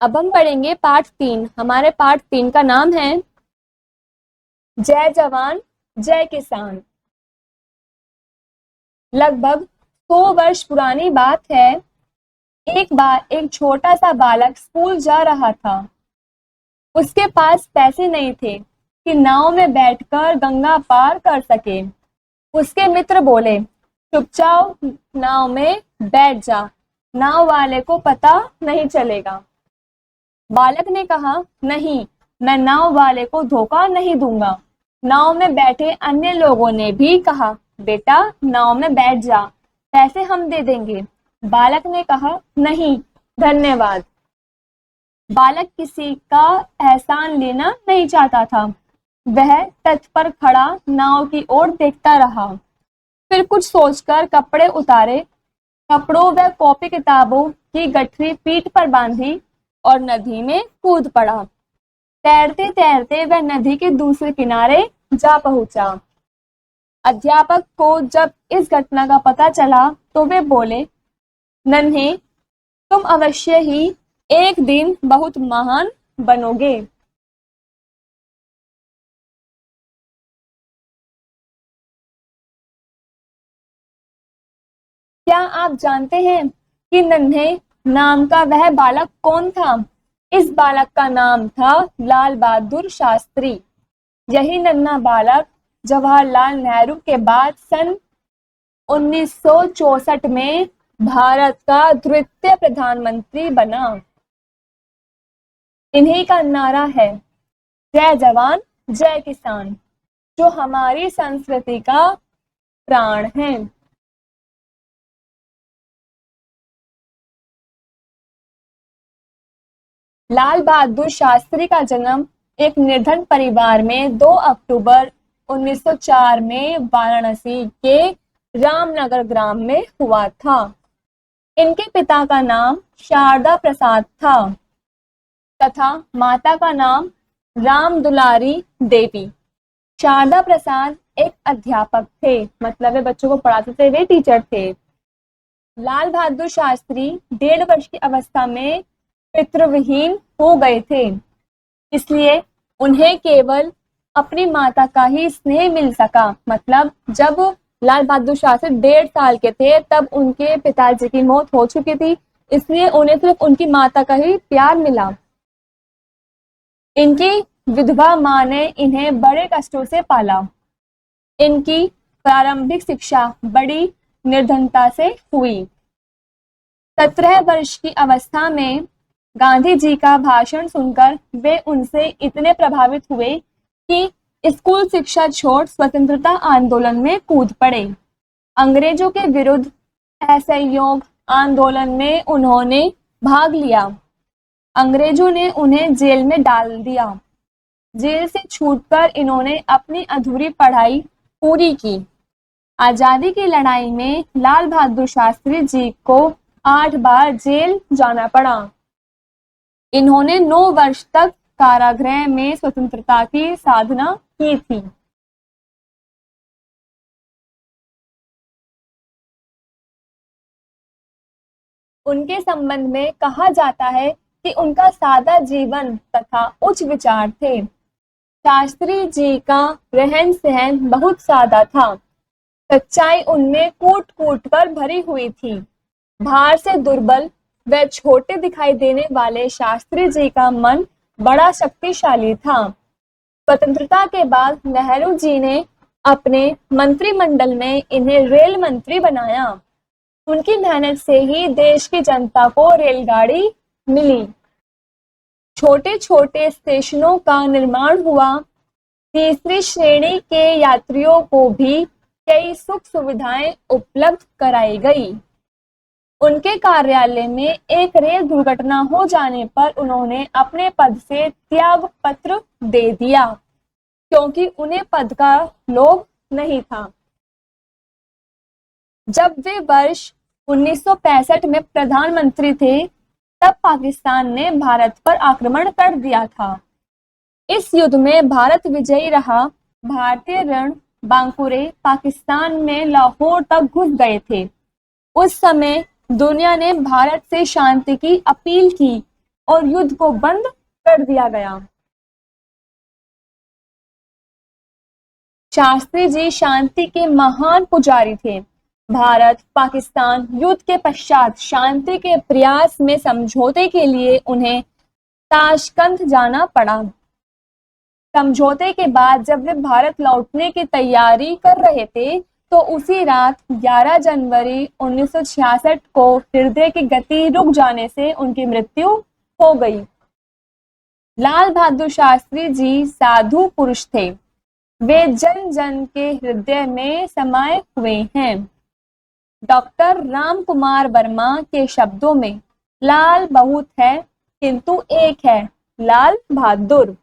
अब हम पढ़ेंगे पाठ 3। हमारे पाठ 3 का नाम है जय जवान जय किसान। लगभग 100 वर्ष पुरानी बात है। एक बार एक छोटा सा बालक स्कूल जा रहा था। उसके पास पैसे नहीं थे कि नाव में बैठकर गंगा पार कर सके। उसके मित्र बोले, चुपचाप नाव में बैठ जा, नाव वाले को पता नहीं चलेगा। बालक ने कहा, नहीं, मैं नाव वाले को धोखा नहीं दूंगा। नाव में बैठे अन्य लोगों ने भी कहा, बेटा नाव में बैठ जा, पैसे हम दे देंगे। बालक ने कहा, नहीं धन्यवाद। बालक किसी का एहसान लेना नहीं चाहता था। वह तट पर खड़ा नाव की ओर देखता रहा। फिर कुछ सोचकर कपड़े उतारे, कपड़ों व कॉपी किताबों की गठरी पीठ पर बांधी और नदी में कूद पड़ा। तैरते तैरते वह नदी के दूसरे किनारे जा पहुंचा। अध्यापक को जब इस घटना का पता चला तो वे बोले, नन्हे, तुम अवश्य ही एक दिन बहुत महान बनोगे। क्या आप जानते हैं कि नन्हे नाम का वह बालक कौन था? इस बालक का नाम था लाल बहादुर शास्त्री। यही नन्हा बालक जवाहरलाल नेहरू के बाद सन 1964 में भारत का द्वितीय प्रधानमंत्री बना। इन्हीं का नारा है जय जवान जय किसान, जो हमारी संस्कृति का प्राण है। लाल बहादुर शास्त्री का जन्म एक निर्धन परिवार में 2 अक्टूबर 1904 में वाराणसी के रामनगर ग्राम में हुआ था। इनके पिता का नाम शारदा प्रसाद था तथा माता का नाम राम दुलारी देवी। शारदा प्रसाद एक अध्यापक थे, मतलब वे बच्चों को पढ़ाते थे, वे टीचर थे। लाल बहादुर शास्त्री 1.5 वर्ष की अवस्था में पितृविहीन हो गए थे, इसलिए उन्हें केवल अपनी माता का ही स्नेह मिल सका। मतलब जब लाल बहादुर शास्त्री 1.5 साल के थे तब उनके पिताजी की मौत हो चुकी थी, इसलिए उन्हें सिर्फ उनकी माता का ही प्यार मिला। इनकी विधवा मां ने इन्हें बड़े कष्टों से पाला। इनकी प्रारंभिक शिक्षा बड़ी निर्धनता से हुई। 17 वर्ष की अवस्था में गांधी जी का भाषण सुनकर वे उनसे इतने प्रभावित हुए कि स्कूल शिक्षा छोड़ स्वतंत्रता आंदोलन में कूद पड़े। अंग्रेजों के विरुद्ध असहयोग आंदोलन में उन्होंने भाग लिया। अंग्रेजों ने उन्हें जेल में डाल दिया। जेल से छूटकर इन्होंने अपनी अधूरी पढ़ाई पूरी की। आजादी की लड़ाई में लाल बहादुर शास्त्री जी को 8 बार जेल जाना पड़ा। इन्होंने 9 वर्ष तक कारागृह में स्वतंत्रता की साधना की थी। उनके संबंध में कहा जाता है कि उनका सादा जीवन तथा उच्च विचार थे। शास्त्री जी का रहन सहन बहुत सादा था। सच्चाई उनमें कूट कूट कर भरी हुई थी। बाहर से दुर्बल व छोटे दिखाई देने वाले शास्त्री जी का मन बड़ा शक्तिशाली था। स्वतंत्रता के बाद नेहरू जी ने अपने मंत्रिमंडल में इन्हें रेल मंत्री बनाया। उनकी मेहनत से ही देश की जनता को रेलगाड़ी मिली। छोटे छोटे स्टेशनों का निर्माण हुआ। तीसरी श्रेणी के यात्रियों को भी कई सुख सुविधाएं उपलब्ध कराई गई। उनके कार्यालय में एक रेल दुर्घटना हो जाने पर उन्होंने अपने पद से त्याग पत्र दे दिया, क्योंकि उन्हें पद का लोभ नहीं था। जब वे वर्ष 1965 में प्रधानमंत्री थे, तब पाकिस्तान ने भारत पर आक्रमण कर दिया था। इस युद्ध में भारत विजयी रहा। भारतीय रण बांकुरे पाकिस्तान में लाहौर तक घुस गए थे। उस समय दुनिया ने भारत से शांति की अपील की, और युद्ध को बंद कर दिया गया। शास्त्री जी शांति के महान पुजारी थे। भारत पाकिस्तान युद्ध के पश्चात शांति के प्रयास में समझौते के लिए उन्हें ताशकंद जाना पड़ा। समझौते के बाद जब वे भारत लौटने की तैयारी कर रहे थे तो उसी रात 11 जनवरी 1966 को हृदय की गति रुक जाने से उनकी मृत्यु हो गई। लाल बहादुर शास्त्री जी साधु पुरुष थे। वे जन जन के हृदय में समाये हुए हैं। डॉक्टर राम कुमार वर्मा के शब्दों में लाल बहुत है किंतु एक है, लाल बहादुर।